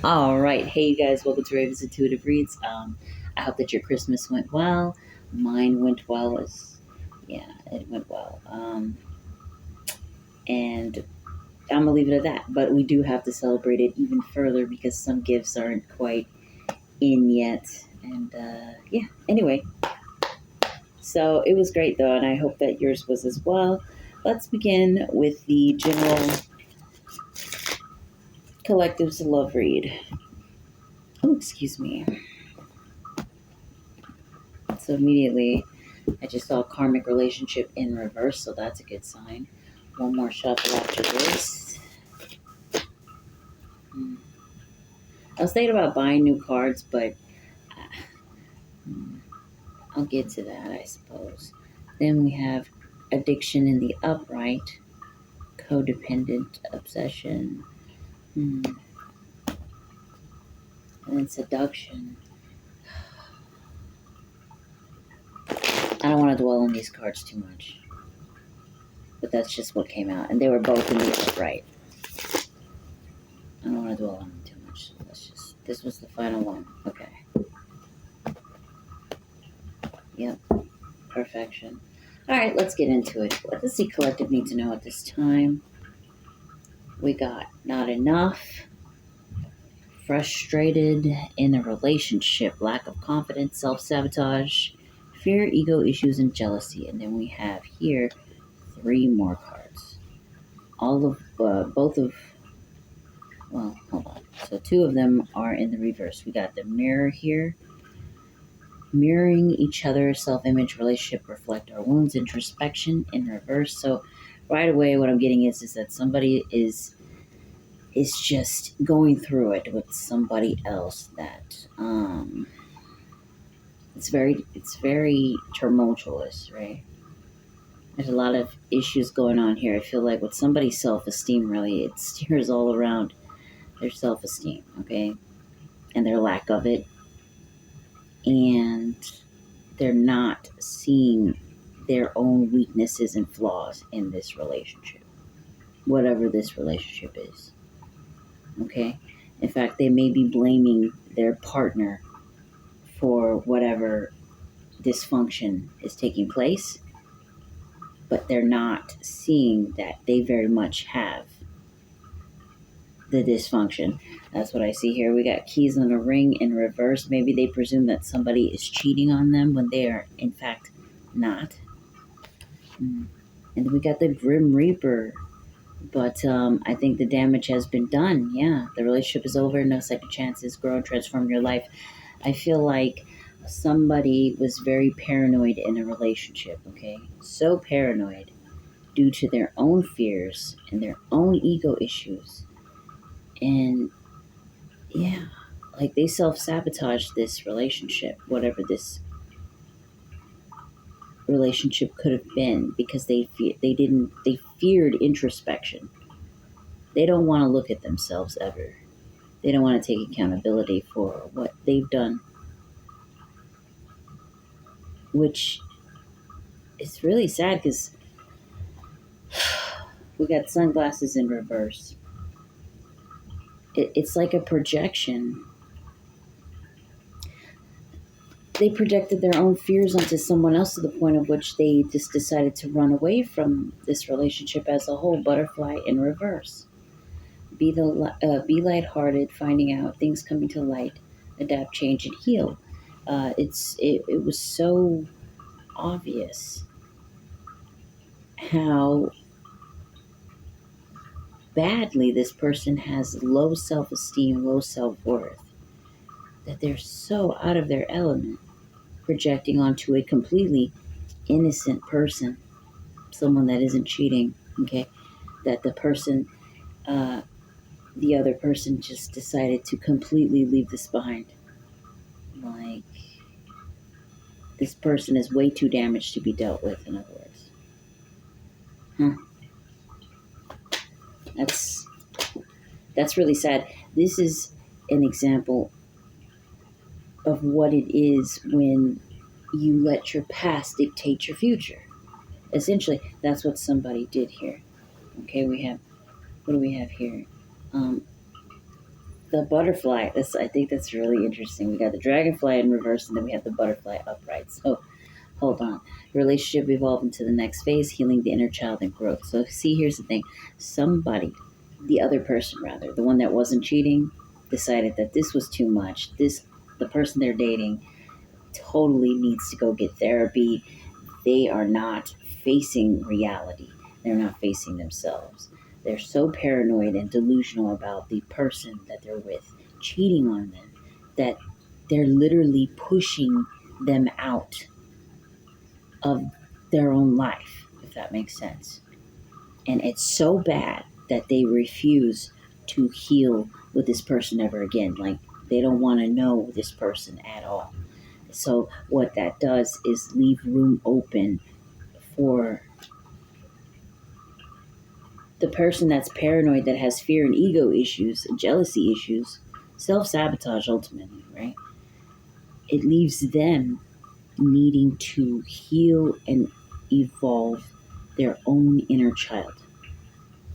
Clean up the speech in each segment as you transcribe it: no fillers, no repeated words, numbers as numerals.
All right, hey you guys, welcome to Raven's Intuitive Reads. I hope that your Christmas went well. Mine went well. Yeah, it went well. And I'm gonna leave it at that. But we do have to celebrate it even further because some gifts aren't quite in yet. And yeah, anyway, so it was great though, and I hope that yours was as well. Let's begin with the general collectives love read. Oh, excuse me. So immediately I just saw karmic relationship in reverse, so that's a good sign. One more shuffle after this. I was thinking about buying new cards, but I'll get to that, I suppose. Then we have addiction in the upright, codependent obsession, and then seduction. I don't want to dwell on these cards too much, but that's just what came out, and they were both in the upright. I don't want to dwell on them too much. So this was the final one. Okay. Yep. Perfection. All right, let's get into it. What does the collective need to know at this time? We got not enough, frustrated in a relationship, lack of confidence, self-sabotage, fear, ego issues, and jealousy. And then we have here 3 more cards. Both of, well, hold on. So 2 of them are in the reverse. We got the mirror here. Mirroring each other, self-image, relationship, reflect our wounds, introspection in reverse. So right away what I'm getting is that somebody is just going through it with somebody else that it's very tumultuous, right? There's a lot of issues going on here. I feel like with somebody's self-esteem, really, it steers all around their self-esteem, okay? And their lack of it. And they're not seeing their own weaknesses and flaws in this relationship, whatever this relationship is. Okay? In fact, they may be blaming their partner for whatever dysfunction is taking place, but they're not seeing that they very much have the dysfunction. That's what I see here. We got keys on a ring in reverse. Maybe they presume that somebody is cheating on them when they are, in fact, not. And we got the Grim Reaper. But I think the damage has been done. Yeah, the relationship is over. No second chances. Grow and transform your life. I feel like somebody was very paranoid in a relationship, okay? So paranoid due to their own fears and their own ego issues. And yeah, like they self-sabotaged this relationship, whatever this relationship could have been, because they feared introspection. They don't want to look at themselves ever. They don't want to take accountability for what they've done, which is really sad because we got sunglasses in reverse. It's like a projection. They projected their own fears onto someone else to the point of which they just decided to run away from this relationship as a whole. Butterfly in reverse. Be lighthearted, finding out things coming to light, adapt, change, and heal. It was so obvious how badly this person has low self-esteem, low self-worth, that they're so out of their element, projecting onto a completely innocent person, someone that isn't cheating, okay, that the other person just decided to completely leave this behind. Like, this person is way too damaged to be dealt with, in other words. That's really sad. This is an example of what it is when you let your past dictate your future. Essentially, that's what somebody did here. Okay, what do we have here? the butterfly. I think that's really interesting. We got the dragonfly in reverse, and then we have the butterfly upright. So hold on. Relationship evolved into the next phase, healing the inner child and growth. So see, here's the thing. Somebody, the other person rather, the one that wasn't cheating, decided that this was too much. The person they're dating totally needs to go get therapy. They are not facing reality. They're not facing themselves. They're so paranoid and delusional about the person that they're with cheating on them that they're literally pushing them out of their own life, if that makes sense. And it's so bad that they refuse to heal with this person ever again. Like, they don't want to know this person at all. So what that does is leave room open for the person that's paranoid, that has fear and ego issues, jealousy issues, self-sabotage ultimately, right? It leaves them needing to heal and evolve their own inner child.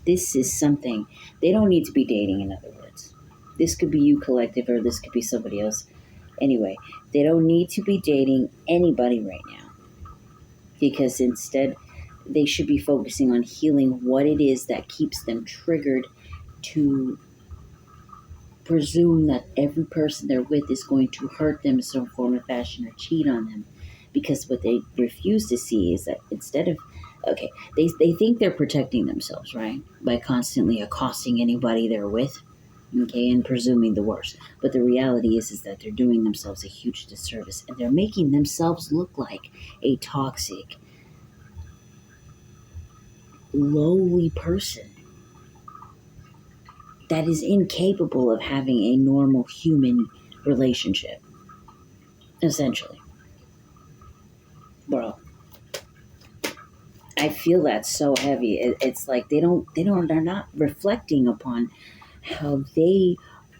This is something they don't need to be dating, in other words. This could be you collective, or this could be somebody else. Anyway, they don't need to be dating anybody right now, because instead they should be focusing on healing what it is that keeps them triggered to presume that every person they're with is going to hurt them in some form or fashion or cheat on them. Because what they refuse to see is that instead of, okay, they think they're protecting themselves, right? By constantly accosting anybody they're with, okay, and presuming the worst. But the reality is that they're doing themselves a huge disservice, and they're making themselves look like a toxic, lowly person that is incapable of having a normal human relationship, essentially. Bro, I feel that so heavy. It's like they're not reflecting upon how they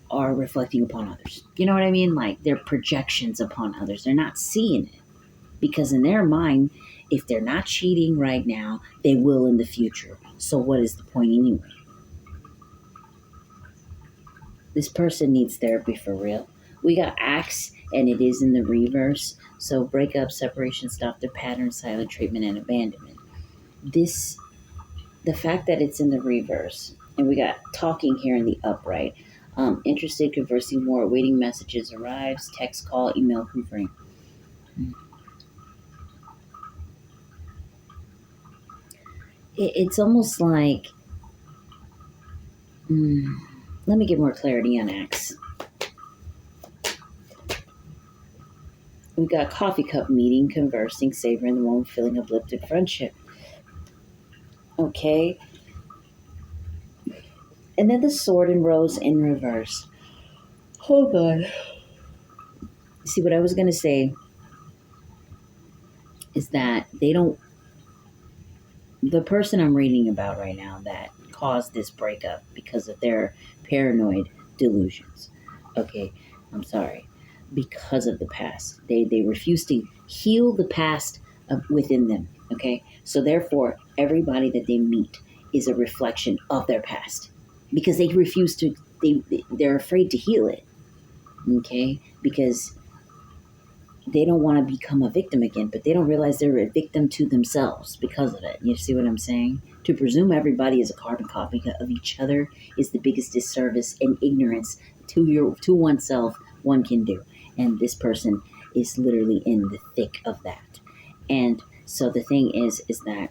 are reflecting upon others. You know what I mean? Like, their projections upon others. They're not seeing it. Because in their mind, if they're not cheating right now, they will in the future. So what is the point anyway? This person needs therapy for real. We got acts, and it is in the reverse. So breakup, separation, stop their pattern, silent treatment, and abandonment. This, the fact that it's in the reverse, and we got talking here in the upright. Interested, conversing more, waiting messages arrives, text, call, email, hoovering. It's almost like, let me get more clarity on acts. We got coffee cup meeting, conversing, savoring the moment, feeling uplifted, friendship. Okay. And then the sword and rose in reverse. Hold on. See, what I was going to say is that the person I'm reading about right now that caused this breakup because of their paranoid delusions. Okay, I'm sorry. Because of the past. They refuse to heal the past within them. Okay, so therefore, everybody that they meet is a reflection of their past. Because they refuse to, they're afraid to heal it. Okay, because they don't want to become a victim again, but they don't realize they're a victim to themselves because of it. You see what I'm saying? To presume everybody is a carbon copy of each other is the biggest disservice and ignorance to oneself one can do. And this person is literally in the thick of that. And so the thing is that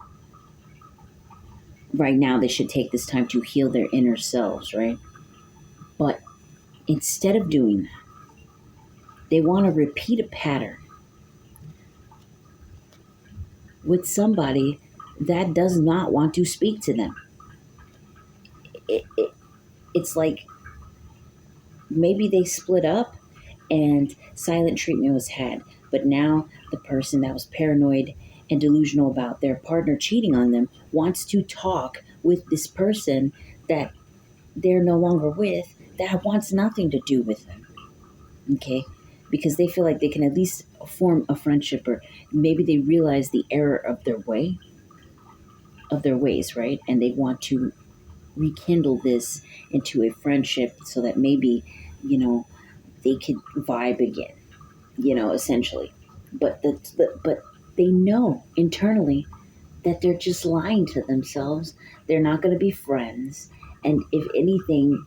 right now they should take this time to heal their inner selves, right? But instead of doing that, they want to repeat a pattern with somebody that does not want to speak to them. It's like maybe they split up and silent treatment was had, but now the person that was paranoid and delusional about their partner cheating on them wants to talk with this person that they're no longer with, that wants nothing to do with them. Okay? Because they feel like they can at least form a friendship, or maybe they realize the error of their ways, right? And they want to rekindle this into a friendship so that maybe, you know, they could vibe again, essentially. But they know internally that they're just lying to themselves. They're not going to be friends. And if anything,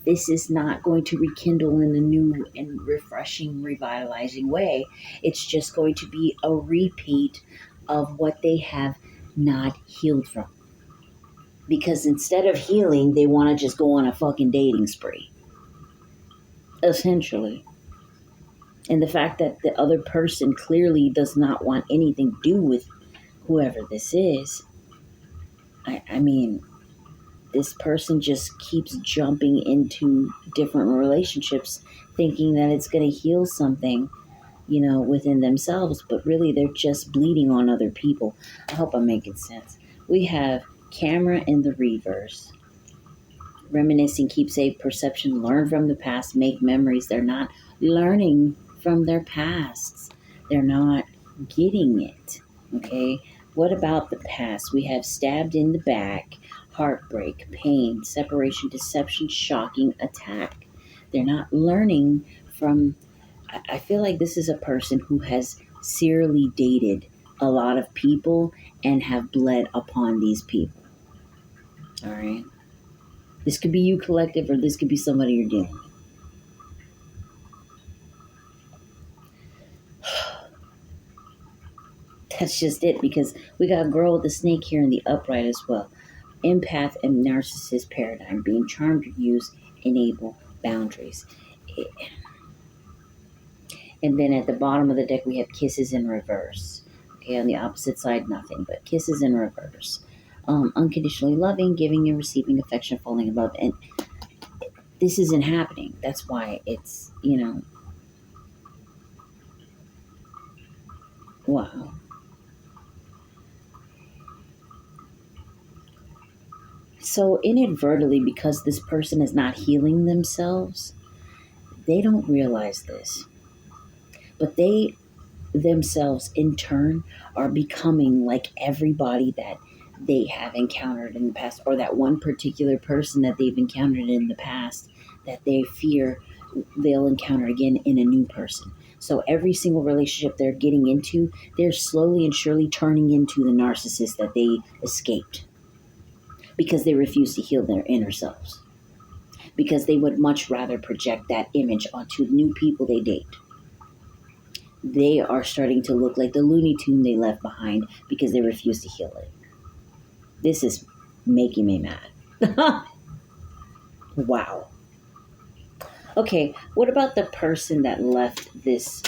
this is not going to rekindle in a new and refreshing, revitalizing way. It's just going to be a repeat of what they have not healed from. Because instead of healing, they want to just go on a fucking dating spree, essentially. And the fact that the other person clearly does not want anything to do with whoever this is, I mean, this person just keeps jumping into different relationships thinking that it's going to heal something, within themselves, but really they're just bleeding on other people. I hope I'm making sense. We have camera in the reverse. Reminiscing, keepsake, perception, learn from the past, make memories. They're not learning from their pasts. They're not getting it. Okay? What about the past? We have stabbed in the back, heartbreak, pain, separation, deception, shocking, attack. They're not learning from. I feel like this is a person who has serially dated a lot of people and have bled upon these people. All right? This could be you collective, or this could be somebody you're dealing with. That's just it, because we got a girl with a snake here in the upright as well. Empath and narcissist paradigm, being charmed to use, enable boundaries. And then at the bottom of the deck, we have kisses in reverse. Okay, on the opposite side, nothing, but kisses in reverse. Unconditionally loving, giving and receiving affection, falling in love. And this isn't happening. That's why it's, wow. So inadvertently, because this person is not healing themselves, they don't realize this. But they themselves, in turn, are becoming like everybody that they have encountered in the past, or that one particular person that they've encountered in the past that they fear they'll encounter again in a new person. So every single relationship they're getting into, they're slowly and surely turning into the narcissist that they escaped, because they refuse to heal their inner selves, because they would much rather project that image onto new people they date. They are starting to look like the Looney Tune they left behind because they refuse to heal it. This is making me mad. Wow. Okay, what about the person that left this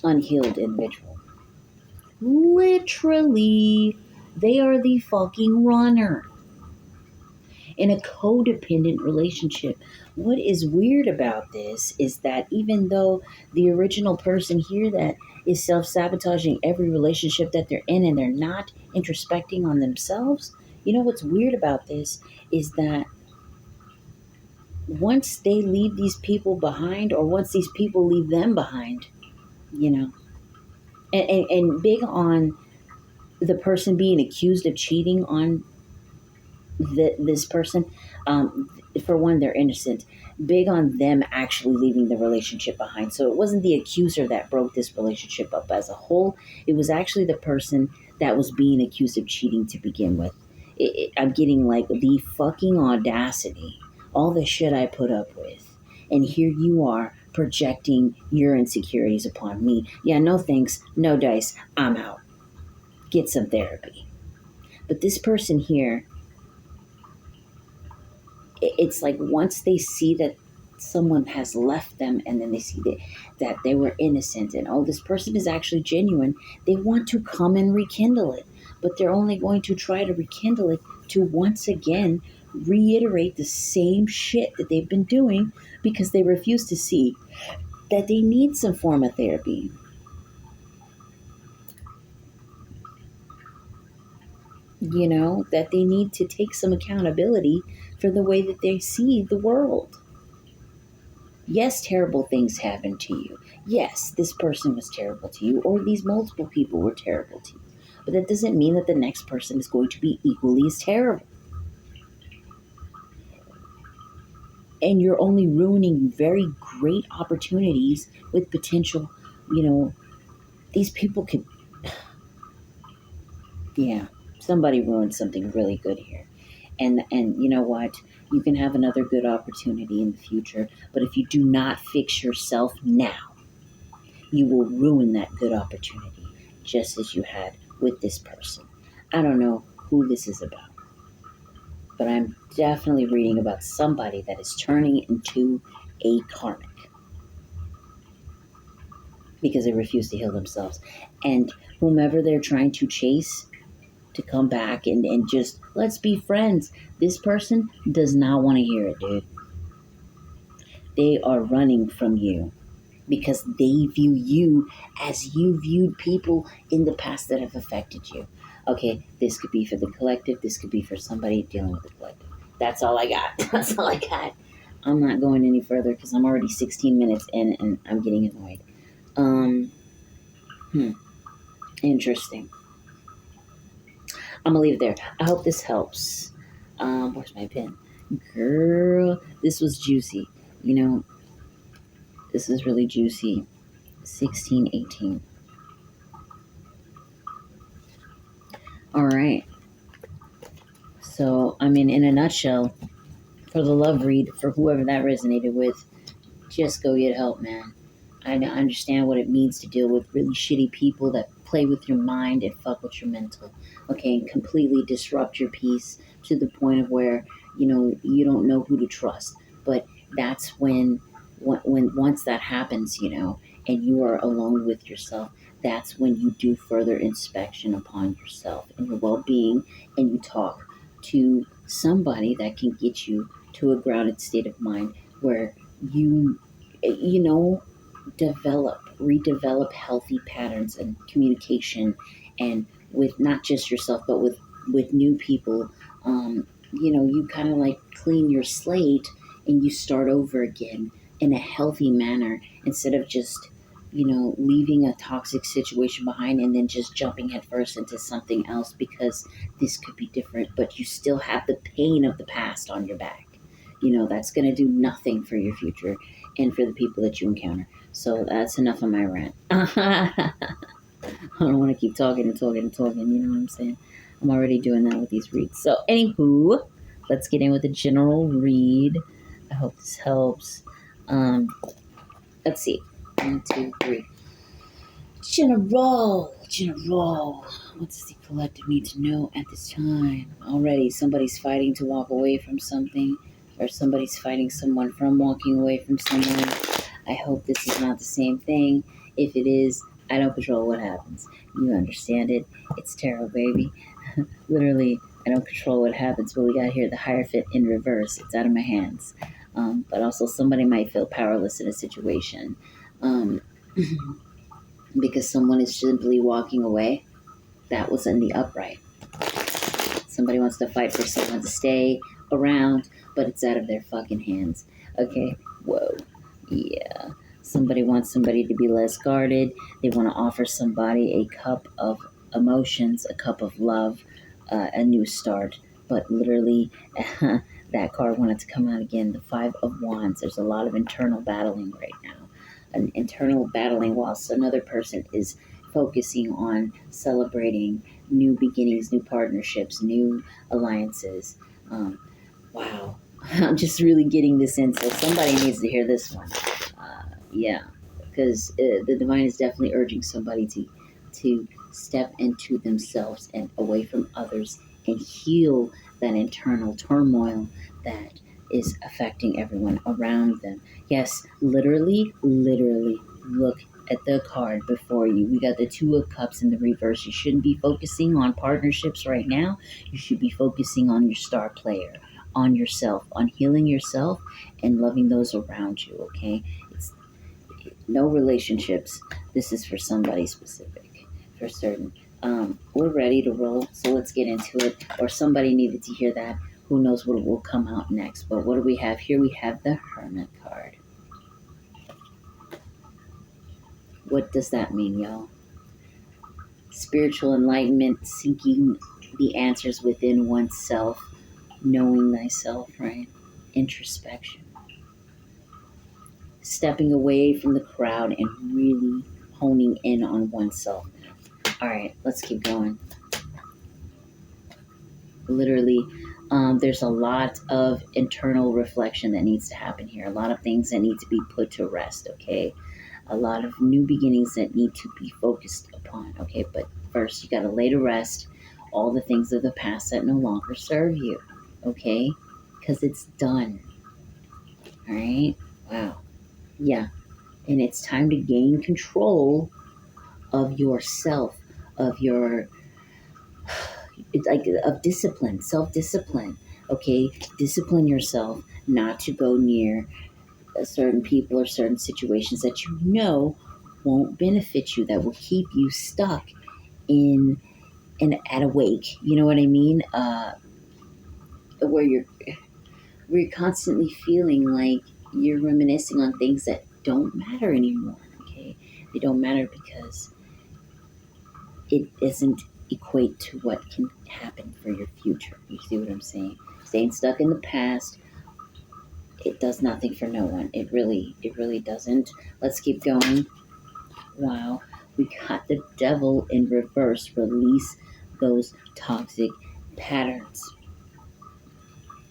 unhealed individual? Literally, they are the fucking runner in a codependent relationship. What is weird about this is that even though the original person here that is self-sabotaging every relationship that they're in, and they're not introspecting on themselves, what's weird about this is that once they leave these people behind, or once these people leave them behind, you know, and big on the person being accused of cheating on this person, for one, they're innocent. Big on them actually leaving the relationship behind. So it wasn't the accuser that broke this relationship up as a whole. It was actually the person that was being accused of cheating to begin with. I'm getting like the fucking audacity, all the shit I put up with. And here you are projecting your insecurities upon me. Yeah, no thanks, no dice, I'm out. Get some therapy. But this person here, it's like once they see that someone has left them, and then they see that they were innocent, and oh, this person is actually genuine, they want to come and rekindle it. But they're only going to try to rekindle it to once again reiterate the same shit that they've been doing, because they refuse to see that they need some form of therapy. That they need to take some accountability for the way that they see the world. Yes, terrible things happened to you. Yes, this person was terrible to you, or these multiple people were terrible to you. But that doesn't mean that the next person is going to be equally as terrible. And you're only ruining very great opportunities with potential, you know, these people could, yeah, somebody ruined something really good here. And you know what? You can have another good opportunity in the future, but if you do not fix yourself now, you will ruin that good opportunity just as you had with this person. I don't know who this is about, but I'm definitely reading about somebody that is turning into a karmic because they refuse to heal themselves. And whomever they're trying to chase to come back and just let's be friends, this person does not want to hear it, dude. They are running from you because they view you as you viewed people in the past that have affected you. Okay, this could be for the collective, this could be for somebody dealing with the collective. That's all I got. That's all I got. I'm not going any further because I'm already 16 minutes in and I'm getting annoyed. Um, hmm, interesting. I'm gonna leave it there. I hope this helps. Where's my pen? Girl, this was juicy. You know, this is really juicy. 16, 18. All right. So, I mean, in a nutshell, for the love read, for whoever that resonated with, just go get help, man. I understand what it means to deal with really shitty people that play with your mind and fuck with your mental. Okay, and completely disrupt your peace to the point of where, you know, you don't know who to trust. But that's when once that happens, you know, and you are alone with yourself, that's when you do further inspection upon yourself and your well-being, and you talk to somebody that can get you to a grounded state of mind where you know, redevelop healthy patterns and communication, and with not just yourself, but with new people. You know, you kind of like clean your slate and you start over again in a healthy manner instead of just, you know, leaving a toxic situation behind and then just jumping headfirst into something else because this could be different, but you still have the pain of the past on your back. You know, that's going to do nothing for your future and for the people that you encounter. So that's enough of my rant. I don't want to keep talking and talking and talking. You know what I'm saying? I'm already doing that with these reads. So, anywho, let's get in with the general read. I hope this helps. Let's see. 1, 2, 3. General. What does the collective need to know at this time? Already, somebody's fighting to walk away from something, or somebody's fighting someone from walking away from someone. I hope this is not the same thing. If it is, I don't control what happens. You understand it. It's tarot, baby. Literally, I don't control what happens, but we got here the Hierophant in reverse. It's out of my hands. But also, somebody might feel powerless in a situation. Um, because someone is simply walking away. That was in the upright. Somebody wants to fight for someone to stay around, but it's out of their fucking hands. Okay, whoa, yeah. Somebody wants somebody to be less guarded. They want to offer somebody a cup of emotions, a cup of love, a new start. But literally, that card wanted to come out again. The Five of Wands. There's a lot of internal battling right now. An internal battling whilst another person is focusing on celebrating new beginnings, new partnerships, new alliances. Wow. I'm just really getting this in, so somebody needs to hear this one. Yeah, because the divine is definitely urging somebody to step into themselves and away from others and heal that internal turmoil that is affecting everyone around them. Yes, literally look at the card before you. We got the Two of Cups in the reverse. You shouldn't be focusing on partnerships right now. You should be focusing on your star player, on yourself, on healing yourself and loving those around you, okay? It's no relationships. This is for somebody specific, for certain. We're ready to roll, so let's get into it. Or somebody needed to hear that. Who knows what will come out next? But what do we have here? We have the Hermit card. What does that mean, y'all? Spiritual enlightenment, seeking the answers within oneself, knowing thyself, right? Introspection. stepping away from the crowd and really honing in on oneself. All right, let's keep going. Literally, there's a lot of internal reflection that needs to happen here. A lot of things that need to be put to rest, okay? A lot of new beginnings that need to be focused upon, okay? But first, you got to lay to rest all the things of the past that no longer serve you, okay? Because it's done, all right? Wow. Yeah. And it's time to gain control of yourself, of your, it's like, of discipline, self-discipline, okay? Discipline yourself not to go near certain people or certain situations that you know won't benefit you, that will keep you stuck in and at a wake. You know what I mean? Where you're constantly feeling like you're reminiscing on things that don't matter anymore. Okay, they don't matter because it doesn't equate to what can happen for your future. You see what I'm saying? Staying stuck in the past, it does nothing for no one. It really doesn't. Let's keep going. Wow, we got the devil in reverse. Release those toxic patterns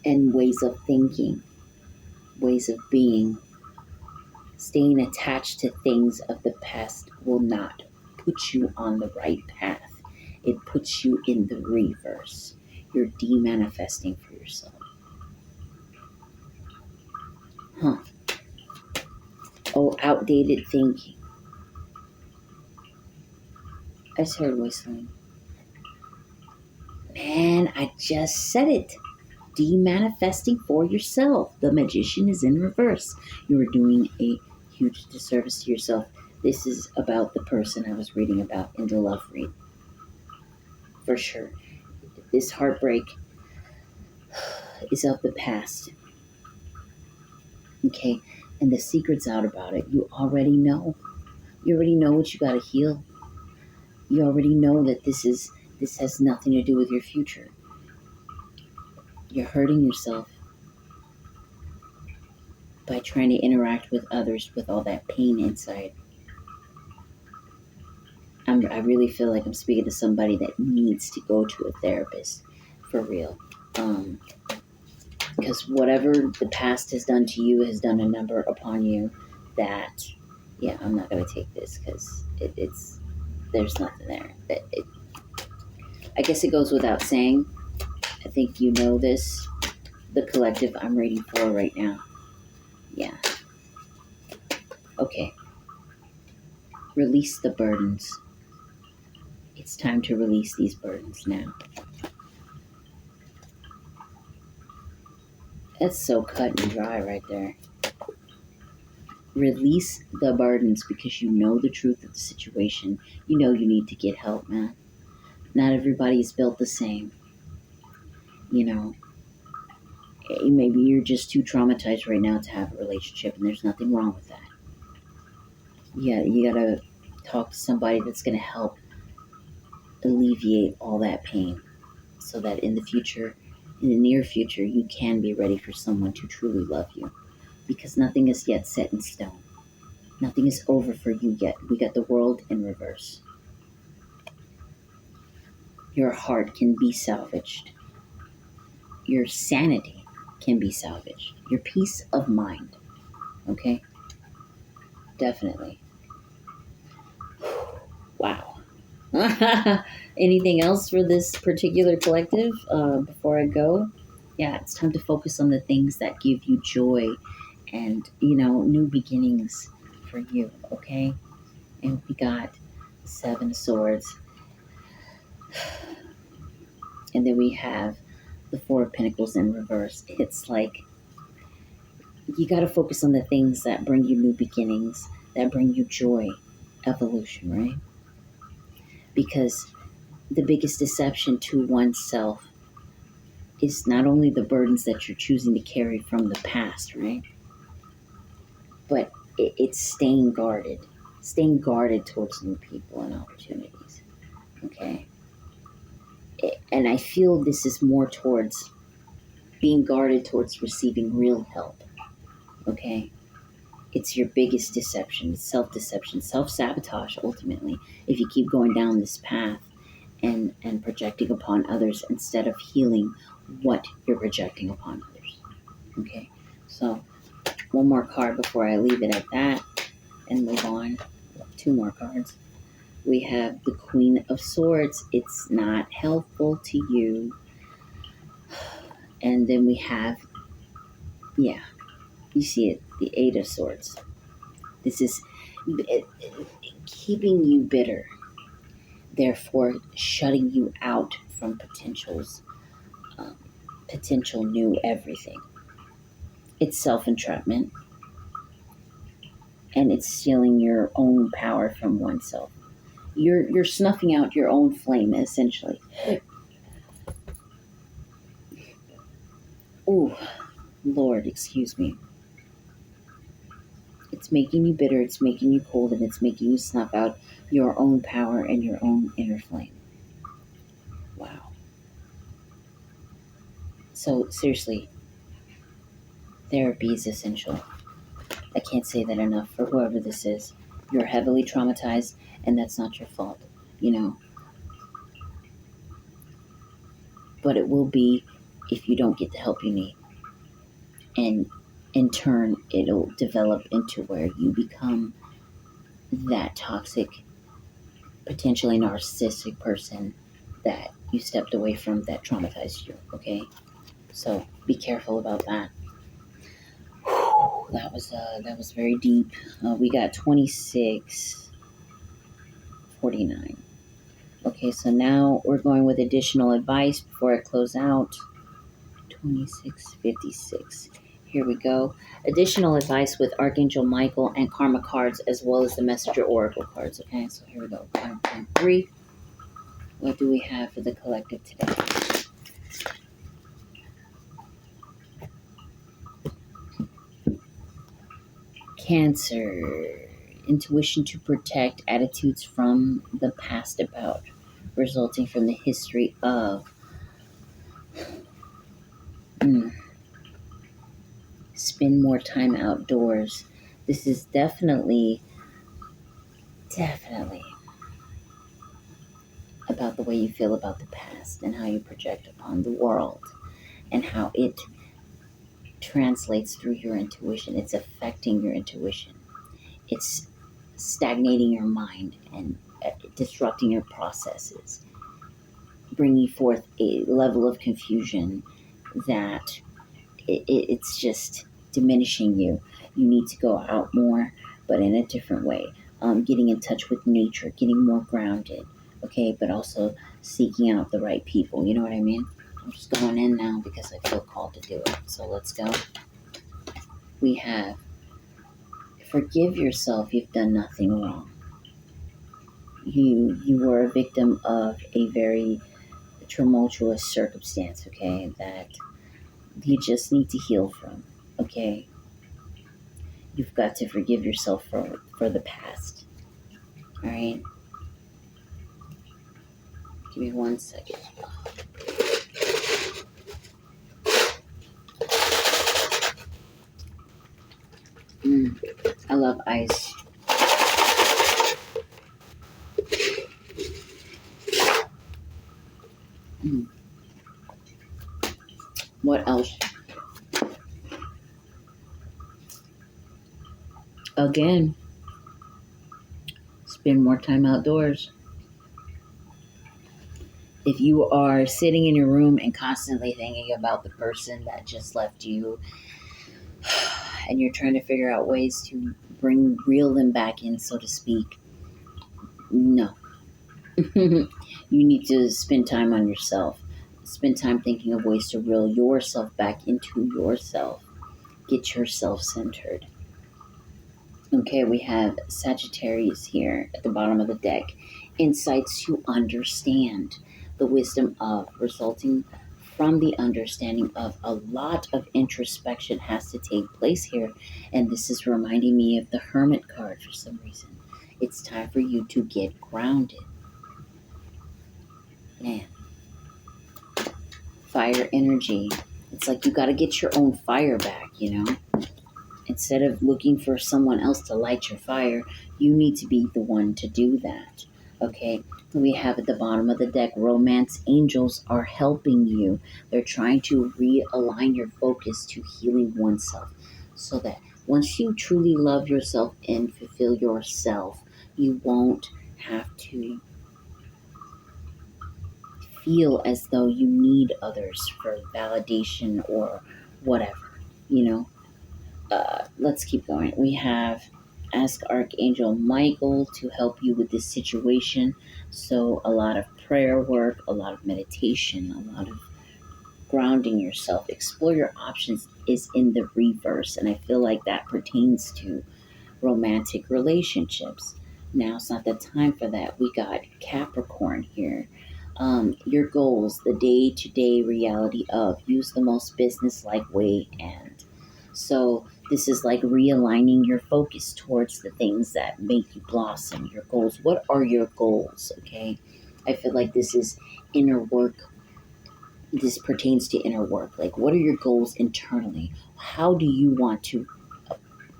and ways of thinking, ways of being. Staying attached to things of the past will not put you on the right path. It puts you in the reverse. You're demanifesting for yourself. Huh. Oh, outdated thinking. I just heard whistling. Man, I just said it. Demanifesting for yourself. The magician is in reverse. You are doing a huge disservice to yourself. This is about the person I was reading about in the love read. For sure. This heartbreak is of the past. Okay? And the secret's out about it. You already know. You already know what you gotta heal. You already know that this has nothing to do with your future. You're hurting yourself by trying to interact with others with all that pain inside. I really feel like I'm speaking to somebody that needs to go to a therapist for real. Because whatever the past has done to you has done a number upon you that, yeah, I'm not going to take this because it's, there's nothing there. I guess it goes without saying. I think you know this. The collective I'm reading for right now. Yeah. Okay. Release the burdens. It's time to release these burdens now. That's so cut and dry right there. Release the burdens because you know the truth of the situation. You know you need to get help, man. Not everybody's built the same. You know, maybe you're just too traumatized right now to have a relationship, and there's nothing wrong with that. Yeah, you gotta talk to somebody that's gonna help alleviate all that pain so that in the future, in the near future, you can be ready for someone to truly love you because nothing is yet set in stone. Nothing is over for you yet. We got the world in reverse. Your heart can be salvaged. Your sanity can be salvaged. Your peace of mind. Okay? Definitely. Wow. Anything else for this particular collective before I go? Yeah, it's time to focus on the things that give you joy and, new beginnings for you. Okay? And we got Seven Swords. And then we have the Four of Pentacles in reverse. It's like you got to focus on the things that bring you new beginnings, that bring you joy, evolution, right? Because the biggest deception to oneself is not only the burdens that you're choosing to carry from the past, right? But it's staying guarded towards new people and opportunities, okay? And I feel this is more towards being guarded towards receiving real help, okay? It's your biggest deception. It's self-deception, self-sabotage, ultimately, if you keep going down this path and projecting upon others instead of healing what you're projecting upon others. Okay, so one more card before I leave it at that and move on. Two more cards. We have the Queen of Swords. It's not helpful to you. And then we have, yeah, you see it, the Eight of Swords. This is keeping you bitter, therefore shutting you out from potential new everything. It's self-entrapment, and it's stealing your own power from oneself. You're snuffing out your own flame, essentially. Ooh, Lord, excuse me. It's making you bitter, it's making you cold, and it's making you snuff out your own power and your own inner flame. Wow. So, seriously, therapy is essential. I can't say that enough for whoever this is. You're heavily traumatized, and that's not your fault, you know. But it will be if you don't get the help you need. And in turn, it'll develop into where you become that toxic, potentially narcissistic person that you stepped away from that traumatized you, okay? So be careful about that. That was very deep. We got 2649. Okay, so now we're going with additional advice before I close out. 2656. Here we go. Additional advice with Archangel Michael and Karma cards, as well as the Messenger Oracle cards. Okay, so here we go. 1.3. What do we have for the collective today? Cancer. Intuition to protect, attitudes from the past about, resulting from the history of. Spend more time outdoors. This is definitely about the way you feel about the past and how you project upon the world and how it translates through your intuition. It's affecting your intuition. It's stagnating your mind and disrupting your processes, bringing forth a level of confusion that it's just diminishing you. You need to go out more, but in a different way. Getting in touch with nature, getting more grounded, okay, but also seeking out the right people. You know what I mean? I'm just going in now because I feel called to do it. So let's go. We have forgive yourself. You've done nothing wrong. You were a victim of a very tumultuous circumstance, okay, that you just need to heal from, okay? You've got to forgive yourself for the past, all right? Give me 1 second. I love ice. What else? Again, spend more time outdoors. If you are sitting in your room and constantly thinking about the person that just left you, and you're trying to figure out ways to reel them back in, so to speak, no. You need to spend time on yourself. Spend time thinking of ways to reel yourself back into yourself. Get yourself centered. Okay, we have Sagittarius here at the bottom of the deck. Insights to understand. The wisdom of, resulting from the understanding of. A lot of introspection has to take place here. And this is reminding me of the Hermit card for some reason. It's time for you to get grounded. Man. Fire energy. It's like you got to get your own fire back, you know? And instead of looking for someone else to light your fire, you need to be the one to do that. Okay? We have at the bottom of the deck, romance angels are helping you. They're trying to realign your focus to healing oneself so that once you truly love yourself and fulfill yourself, you won't have to feel as though you need others for validation or whatever, you know. Let's keep going. We have ask Archangel Michael to help you with this situation. So, a lot of prayer work, a lot of meditation, a lot of grounding yourself. Explore your options is in the reverse. And I feel like that pertains to romantic relationships. Now, it's not the time for that. We got Capricorn here. Your goals, the day to day reality of use the most business like way and so this is like realigning your focus towards the things that make you blossom, your goals. What are your goals? Okay. I feel like this is inner work. This pertains to inner work. Like, what are your goals internally? How do you want to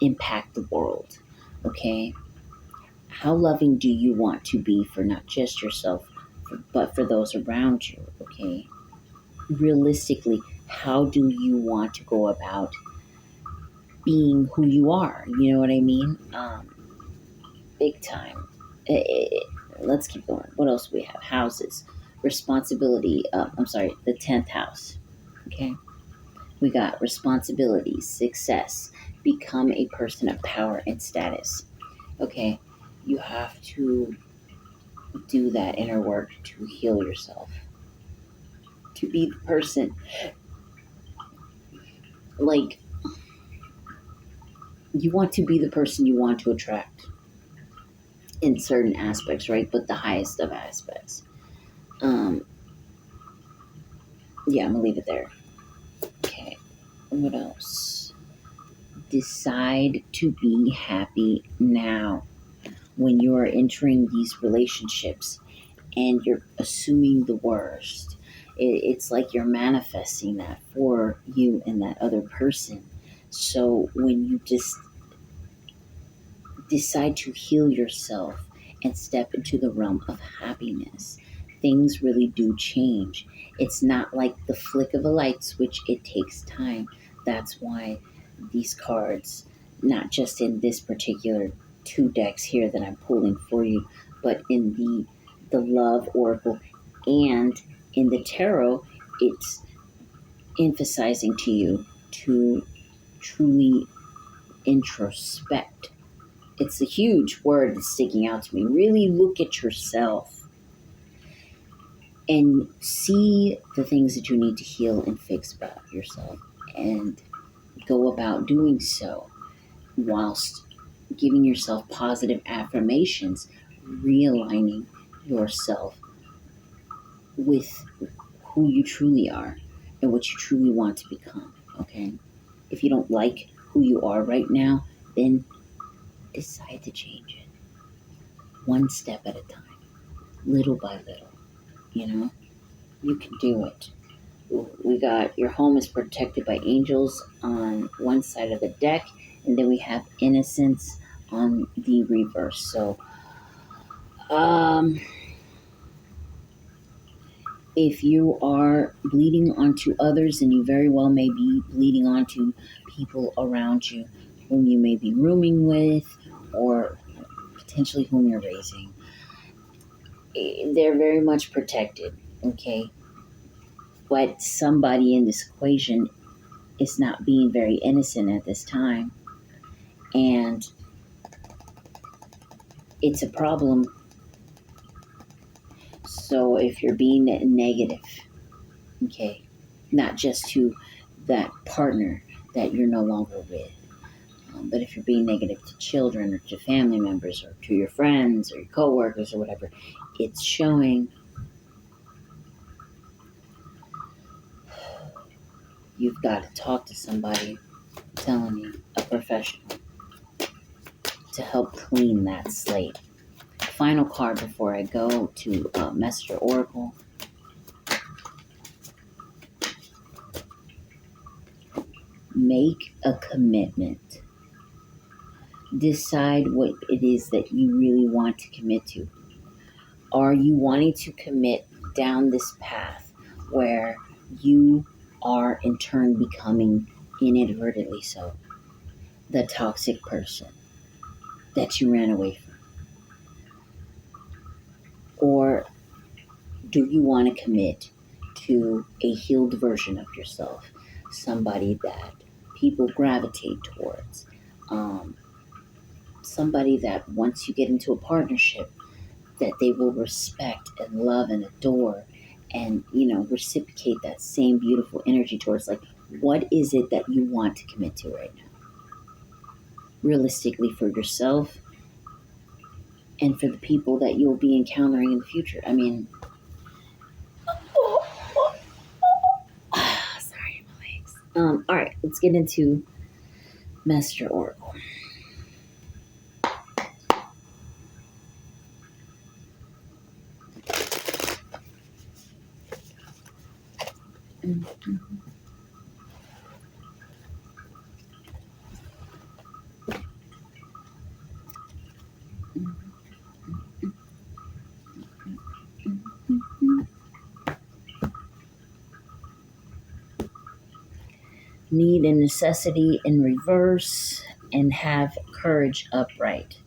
impact the world? Okay. How loving do you want to be for not just yourself, but for those around you? Okay. Realistically, how do you want to go about being who you are? You know what I mean? Big time. Let's keep going. What else do we have? Houses. Responsibility. I'm sorry, the 10th house. Okay. We got responsibility, success, become a person of power and status. Okay. You have to do that inner work to heal yourself, to be the person. Like, you want to be the person you want to attract in certain aspects, right? But the highest of aspects. Um, yeah, I'm gonna leave it there. Okay. What else? Decide to be happy now. When you are entering these relationships and you're assuming the worst, it's like you're manifesting that for you and that other person. So when you just decide to heal yourself and step into the realm of happiness, things really do change. It's not like the flick of a light switch, it takes time. That's why these cards, not just in this particular two decks here that I'm pulling for you, but in the love oracle and in the tarot, it's emphasizing to you to truly introspect. It's a huge word that's sticking out to me. Really look at yourself and see the things that you need to heal and fix about yourself and go about doing so whilst giving yourself positive affirmations, realigning yourself with who you truly are and what you truly want to become. Okay? If you don't like who you are right now, then decide to change it one step at a time, little by little. You know, you can do it. We got your home is protected by angels on one side of the deck, and then we have innocence on the reverse. So, um, if you are bleeding onto others, and you very well may be bleeding onto people around you whom you may be rooming with or potentially whom you're raising, they're very much protected, okay? But somebody in this equation is not being very innocent at this time, and it's a problem. So if you're being negative, okay, not just to that partner that you're no longer with, but if you're being negative to children or to family members or to your friends or your coworkers or whatever, it's showing you've got to talk to somebody, I'm telling you, a professional, to help clean that slate. Final card before I go to Messenger Oracle. Make a commitment. decide what it is that you really want to commit to. Are you wanting to commit down this path where you are in turn becoming, inadvertently so, the toxic person that you ran away from? Or do you want to commit to a healed version of yourself? Somebody that people gravitate towards. Um, Somebody that once you get into a partnership, that they will respect and love and adore and, reciprocate that same beautiful energy towards. Like, what is it that you want to commit to right now? Realistically, for yourself and for the people that you'll be encountering in the future. I mean, sorry, my legs. All right, let's get into Master Oracle. Need and necessity in reverse, and have courage upright.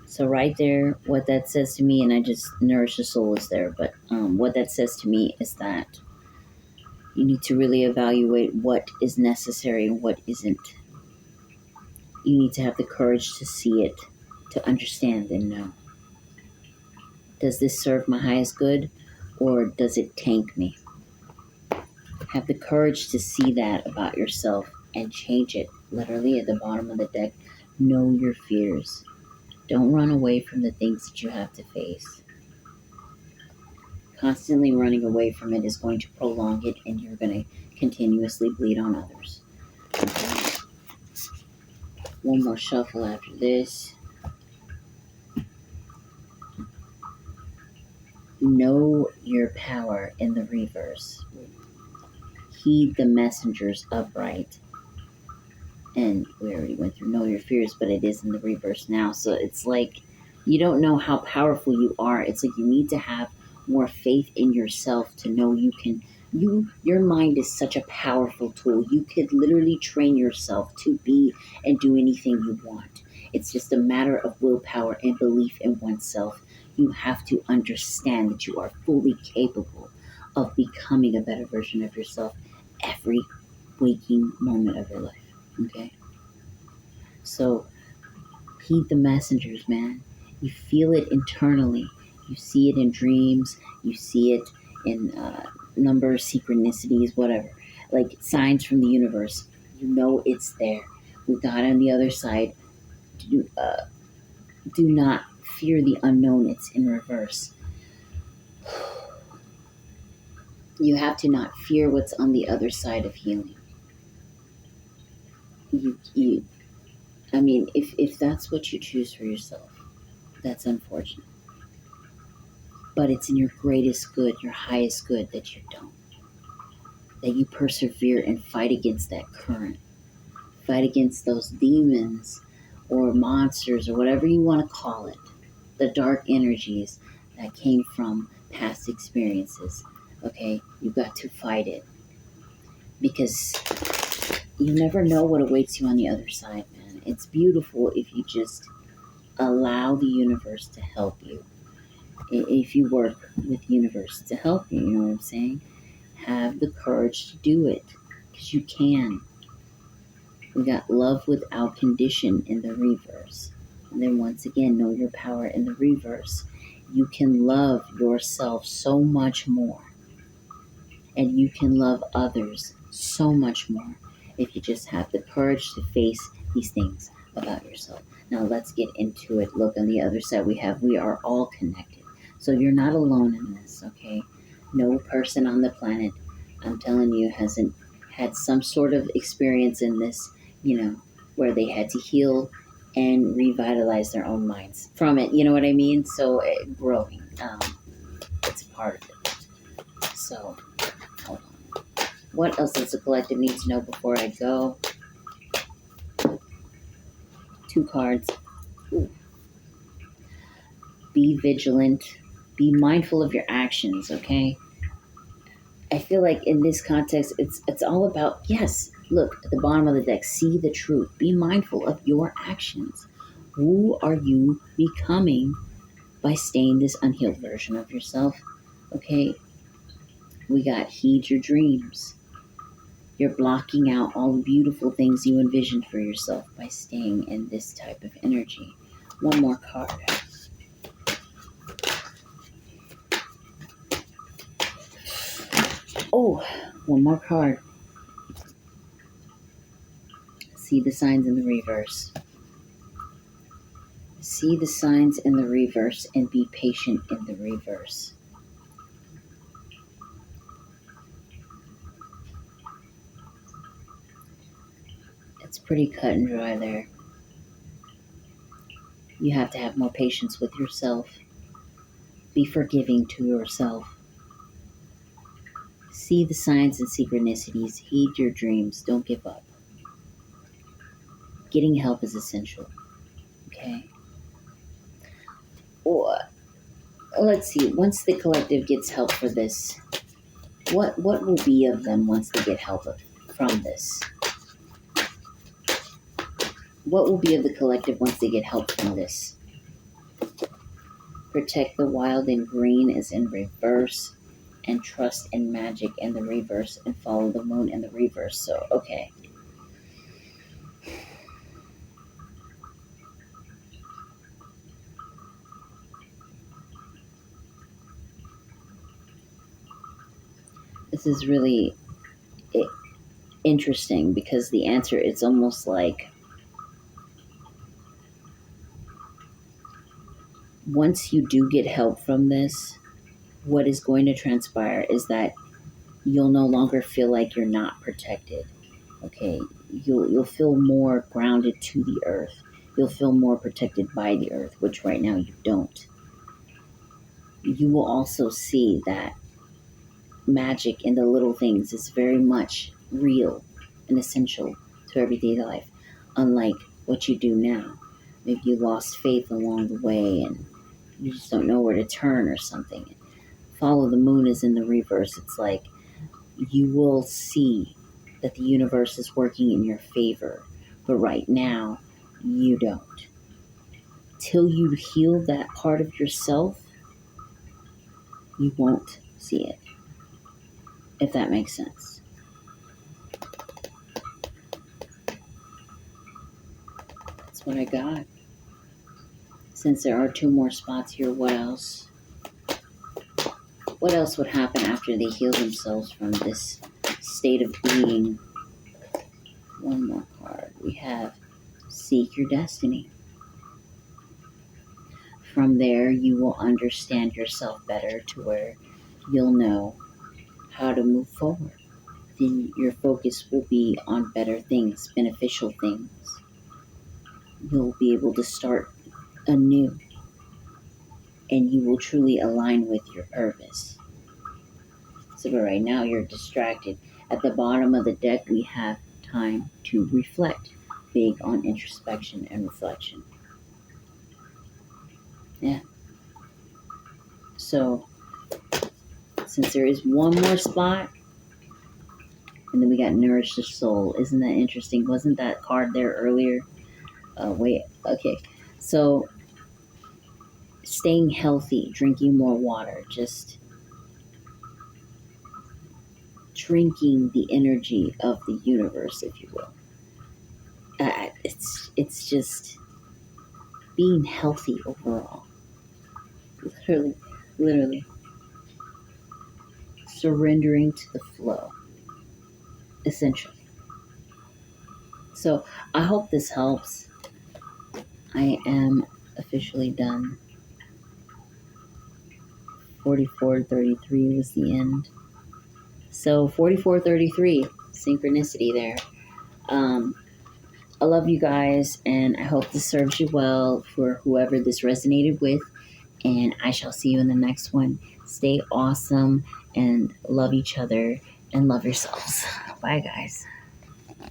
So right there, what that says to me, and I just nourish the soul is there, but what that says to me is that you need to really evaluate what is necessary and what isn't. You need to have the courage to see it, to understand and know. Does this serve my highest good, or does it tank me? Have the courage to see that about yourself and change it. Literally at the bottom of the deck, know your fears. Don't run away from the things that you have to face. Constantly running away from it is going to prolong it, and you're going to continuously bleed on others. Okay. One more shuffle after this. Know your power in the reverse. Heed the messengers upright. And we already went through know your fears, but it is in the reverse now. So it's like you don't know how powerful you are. It's like you need to have more faith in yourself to know you can. Your mind is such a powerful tool. You could literally train yourself to be and do anything you want. It's just a matter of willpower and belief in oneself. You have to understand that you are fully capable of becoming a better version of yourself every waking moment of your life. Okay? So heed the messengers, man. You feel it internally. You see it in dreams. You see it in numbers, synchronicities, whatever. Like signs from the universe. You know it's there. With God on the other side, do not fear the unknown. It's in reverse. You have to not fear what's on the other side of healing. I mean, if that's what you choose for yourself, that's unfortunate. But it's in your greatest good, your highest good, that you don't. That you persevere and fight against that current. Fight against those demons or monsters or whatever you want to call it. The dark energies that came from past experiences. Okay? You got to fight it. Because you never know what awaits you on the other side, man. It's beautiful if you just allow the universe to help you. If you work with the universe to help you, you know what I'm saying? Have the courage to do it, because you can. We got love without condition in the reverse. And then once again, know your power in the reverse. You can love yourself so much more. And you can love others so much more if you just have the courage to face these things about yourself. Now let's get into it. Look, on the other side we are all connected. So you're not alone in this, okay? No person on the planet, I'm telling you, hasn't had some sort of experience in this, where they had to heal and revitalize their own minds from it. You know what I mean? So growing, it's part of it. So hold on. What else does the collective need to know before I go? 2 cards. Ooh. Be vigilant. Be mindful of your actions, okay? I feel like in this context, it's all about, yes, look at the bottom of the deck, see the truth. Be mindful of your actions. Who are you becoming by staying this unhealed version of yourself? Okay, we got heed your dreams. You're blocking out all the beautiful things you envisioned for yourself by staying in this type of energy. One more card. Oh, one more card. See the signs in the reverse. See the signs in the reverse and be patient in the reverse. It's pretty cut and dry there. You have to have more patience with yourself. Be forgiving to yourself. See the signs and synchronicities. Heed your dreams. Don't give up. Getting help is essential. Okay? Or, let's see. Once the collective gets help for this, what will be of them once they get help from this? What will be of the collective once they get help from this? Protect the wild and green is in reverse, and trust in magic in the reverse, and follow the moon in the reverse. So, okay. This is really interesting because the answer, it's almost like once you do get help from this, what is going to transpire is that you'll no longer feel like you're not protected. Okay, you'll feel more grounded to the earth. You'll feel more protected by the earth, which right now you don't. You will also see that magic in the little things is very much real and essential to everyday life, unlike what you do now. Maybe you lost faith along the way and you just don't know where to turn or something. Follow the moon is in the reverse. It's like you will see that the universe is working in your favor, but right now you don't. Till you heal that part of yourself, you won't see it, if that makes sense. That's what I got. Since there are two more spots here, what else? What else would happen after they heal themselves from this state of being? One more card. We have Seek Your Destiny. From there, you will understand yourself better to where you'll know how to move forward. Then your focus will be on better things, beneficial things. You'll be able to start anew, and you will truly align with your purpose. So, but right now, you're distracted. At the bottom of the deck, we have time to reflect, big on introspection and reflection. Yeah. So, since there is one more spot, and then we got Nourish the Soul. Isn't that interesting? Wasn't that card there earlier? Wait, okay. So, staying healthy, drinking more water, just drinking the energy of the universe, if you will. It's just being healthy overall. Literally surrendering to the flow, essentially. So I hope this helps. I am officially done. 4433 was the end. So 4433, synchronicity there. I love you guys, and I hope this serves you well for whoever this resonated with. And I shall see you in the next one. Stay awesome and love each other and love yourselves. Bye, guys.